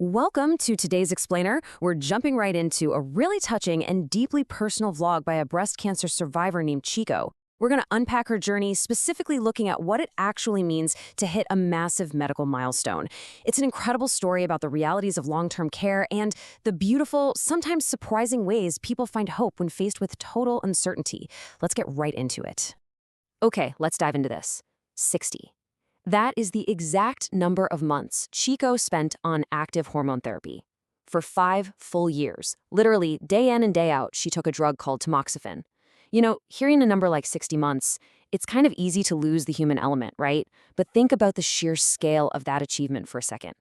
Welcome to today's Explainer. We're jumping right into a really touching and deeply personal vlog by a breast cancer survivor named Chico. We're going to unpack her journey, specifically looking at what it actually means to hit a massive medical milestone. It's an incredible story about the realities of long-term care and the beautiful, sometimes surprising ways people find hope when faced with total uncertainty. Let's get right into it. Okay, let's dive into this. 60. That is the exact number of months Chico spent on active hormone therapy. For 5 full years, literally day in and day out, she took a drug called tamoxifen. You know, hearing a number like 60 months, it's kind of easy to lose the human element, right? But think about the sheer scale of that achievement for a second.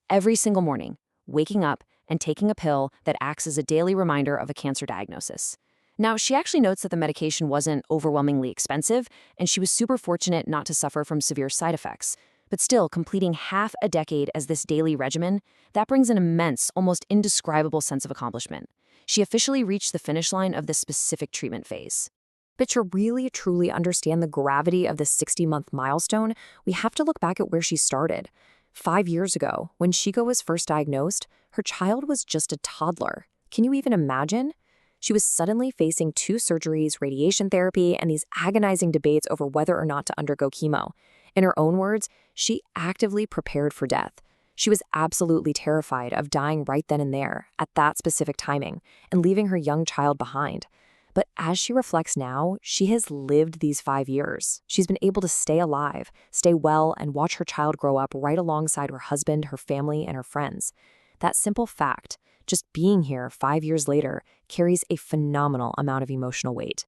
Every single morning, waking up and taking a pill that acts as a daily reminder of a cancer diagnosis. Now, she actually notes that the medication wasn't overwhelmingly expensive, and she was super fortunate not to suffer from severe side effects. But still, completing half a decade as this daily regimen, that brings an immense, almost indescribable sense of accomplishment. She officially reached the finish line of this specific treatment phase. But to really, truly understand the gravity of this 60-month milestone, we have to look back at where she started. 5 years ago, when Chico was first diagnosed, her child was just a toddler. Can you even imagine? She was suddenly facing 2 surgeries, radiation therapy, and these agonizing debates over whether or not to undergo chemo. In her own words, she actively prepared for death. She was absolutely terrified of dying right then and there, at that specific timing, and leaving her young child behind. But as she reflects now, she has lived these 5 years. She's been able to stay alive, stay well, and watch her child grow up right alongside her husband, her family, and her friends. That simple fact, just being here 5 years later, carries a phenomenal amount of emotional weight.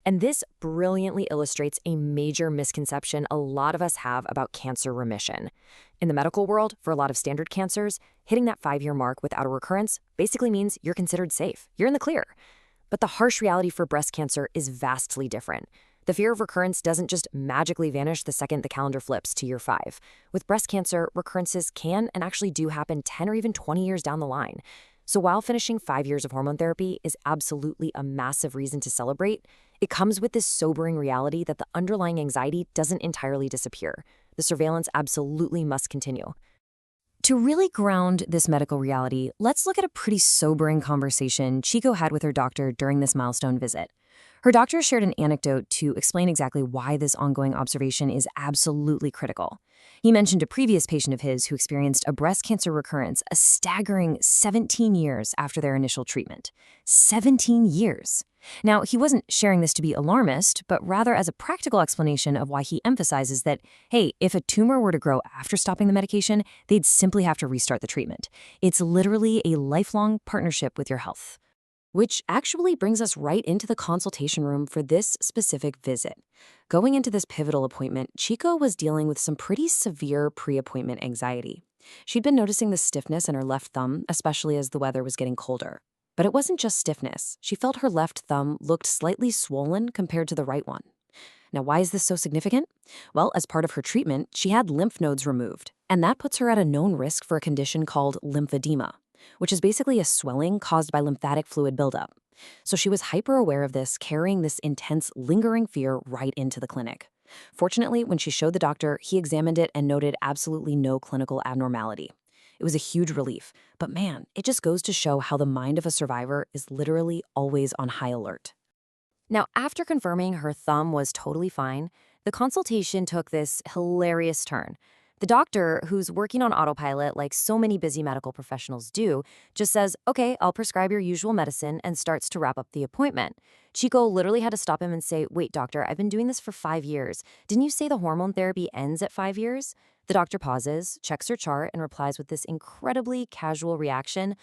And this brilliantly illustrates a major misconception a lot of us have about cancer remission. In the medical world, for a lot of standard cancers, hitting that 5-year mark without a recurrence basically means you're considered safe. You're in the clear. But the harsh reality for breast cancer is vastly different. The fear of recurrence doesn't just magically vanish the second the calendar flips to year 5. With breast cancer, recurrences can and actually do happen 10 or even 20 years down the line. So while finishing 5 years of hormone therapy is absolutely a massive reason to celebrate, it comes with this sobering reality that the underlying anxiety doesn't entirely disappear. The surveillance absolutely must continue. To really ground this medical reality, let's look at a pretty sobering conversation Chico had with her doctor during this milestone visit. Her doctor shared an anecdote to explain exactly why this ongoing observation is absolutely critical. He mentioned a previous patient of his who experienced a breast cancer recurrence a staggering 17 years after their initial treatment. 17 years! Now, he wasn't sharing this to be alarmist, but rather as a practical explanation of why he emphasizes that, hey, if a tumor were to grow after stopping the medication, they'd simply have to restart the treatment. It's literally a lifelong partnership with your health. Which actually brings us right into the consultation room for this specific visit. Going into this pivotal appointment, Chico was dealing with some pretty severe pre-appointment anxiety. She'd been noticing the stiffness in her left thumb, especially as the weather was getting colder. But it wasn't just stiffness. She felt her left thumb looked slightly swollen compared to the right one. Now, why is this so significant? Well, as part of her treatment, she had lymph nodes removed, and that puts her at a known risk for a condition called lymphedema, which is basically a swelling caused by lymphatic fluid buildup. So she was hyper-aware of this, carrying this intense, lingering fear right into the clinic. Fortunately, when she showed the doctor, he examined it and noted absolutely no clinical abnormality. It was a huge relief, but man, it just goes to show how the mind of a survivor is literally always on high alert. Now, after confirming her thumb was totally fine, the consultation took this hilarious turn. The doctor, who's working on autopilot like so many busy medical professionals do, just says, okay, I'll prescribe your usual medicine, and starts to wrap up the appointment. Chico literally had to stop him and say, wait, doctor, I've been doing this for 5 years. Didn't you say the hormone therapy ends at 5 years? The doctor pauses, checks her chart, and replies with this incredibly casual reaction.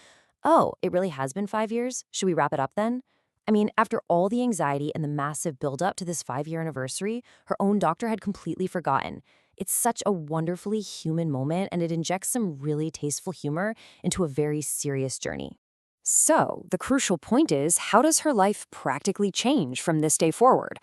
Oh, it really has been 5 years? Should we wrap it up then? I mean, after all the anxiety and the massive buildup to this 5-year anniversary, her own doctor had completely forgotten. It's such a wonderfully human moment, and it injects some really tasteful humor into a very serious journey. So, the crucial point is, how does her life practically change from this day forward?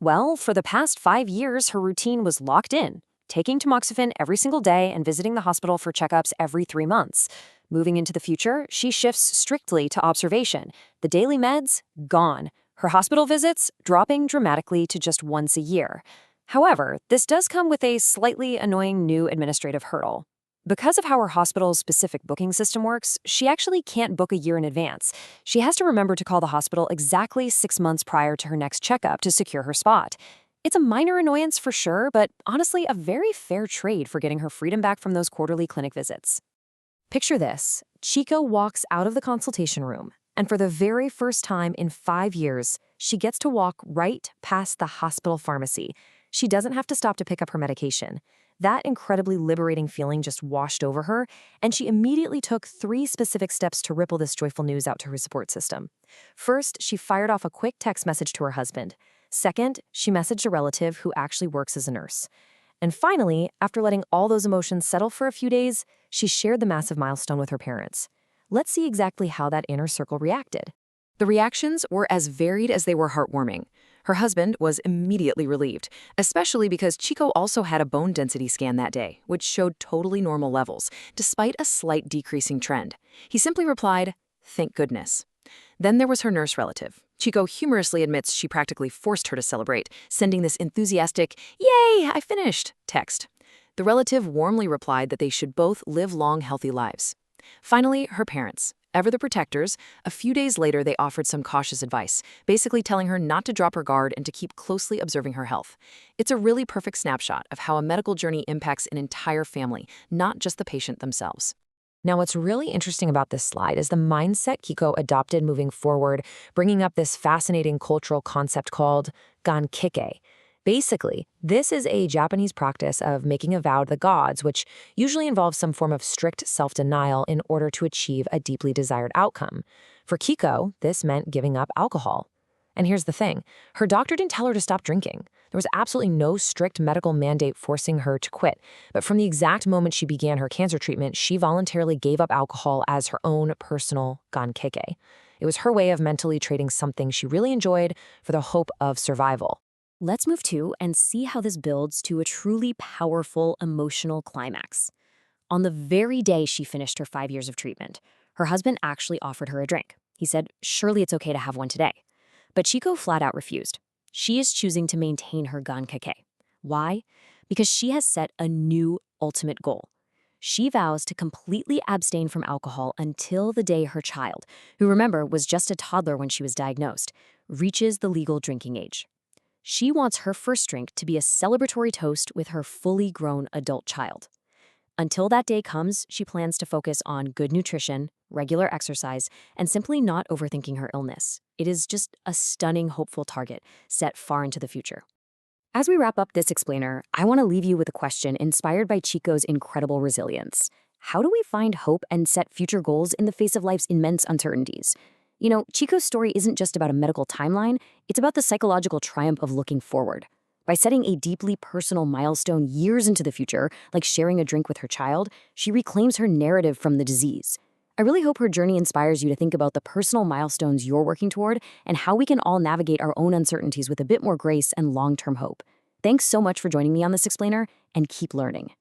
Well, for the past 5 years, her routine was locked in, taking tamoxifen every single day and visiting the hospital for checkups every 3 months. Moving into the future, she shifts strictly to observation. The daily meds, gone. Her hospital visits, dropping dramatically to just once a year. However, this does come with a slightly annoying new administrative hurdle. Because of how her hospital's specific booking system works, she actually can't book a year in advance. She has to remember to call the hospital exactly 6 months prior to her next checkup to secure her spot. It's a minor annoyance for sure, but honestly a very fair trade for getting her freedom back from those quarterly clinic visits. Picture this. Chico walks out of the consultation room, and for the very first time in 5 years, she gets to walk right past the hospital pharmacy. She doesn't have to stop to pick up her medication. That incredibly liberating feeling just washed over her, and she immediately took 3 specific steps to ripple this joyful news out to her support system. First, she fired off a quick text message to her husband. Second, she messaged a relative who actually works as a nurse. And finally, after letting all those emotions settle for a few days, she shared the massive milestone with her parents. Let's see exactly how that inner circle reacted. The reactions were as varied as they were heartwarming. Her husband was immediately relieved, especially because Chico also had a bone density scan that day, which showed totally normal levels, despite a slight decreasing trend. He simply replied, "Thank goodness." Then there was her nurse relative. Chico humorously admits she practically forced her to celebrate, sending this enthusiastic, "Yay, I finished" text. The relative warmly replied that they should both live long, healthy lives. Finally, her parents. Ever the protectors, a few days later they offered some cautious advice, basically telling her not to drop her guard and to keep closely observing her health. It's a really perfect snapshot of how a medical journey impacts an entire family, not just the patient themselves. Now, what's really interesting about this slide is the mindset Kiko adopted moving forward, bringing up this fascinating cultural concept called gankike. Basically, this is a Japanese practice of making a vow to the gods, which usually involves some form of strict self-denial in order to achieve a deeply desired outcome. For Kiko, this meant giving up alcohol. And here's the thing, her doctor didn't tell her to stop drinking. There was absolutely no strict medical mandate forcing her to quit. But from the exact moment she began her cancer treatment, she voluntarily gave up alcohol as her own personal gankike. It was her way of mentally trading something she really enjoyed for the hope of survival. Let's move to and see how this builds to a truly powerful emotional climax. On the very day she finished her 5 years of treatment, her husband actually offered her a drink. He said, "Surely it's okay to have one today." But Chico flat out refused. She is choosing to maintain her gankike. Why? Because she has set a new ultimate goal. She vows to completely abstain from alcohol until the day her child, who remember was just a toddler when she was diagnosed, reaches the legal drinking age. She wants her first drink to be a celebratory toast with her fully grown adult child. Until that day comes, she plans to focus on good nutrition, regular exercise, and simply not overthinking her illness. It is just a stunning, hopeful target set far into the future. As we wrap up this explainer, I want to leave you with a question inspired by Chico's incredible resilience. How do we find hope and set future goals in the face of life's immense uncertainties? You know, Chico's story isn't just about a medical timeline, it's about the psychological triumph of looking forward. By setting a deeply personal milestone years into the future, like sharing a drink with her child, she reclaims her narrative from the disease. I really hope her journey inspires you to think about the personal milestones you're working toward and how we can all navigate our own uncertainties with a bit more grace and long-term hope. Thanks so much for joining me on this explainer, and keep learning.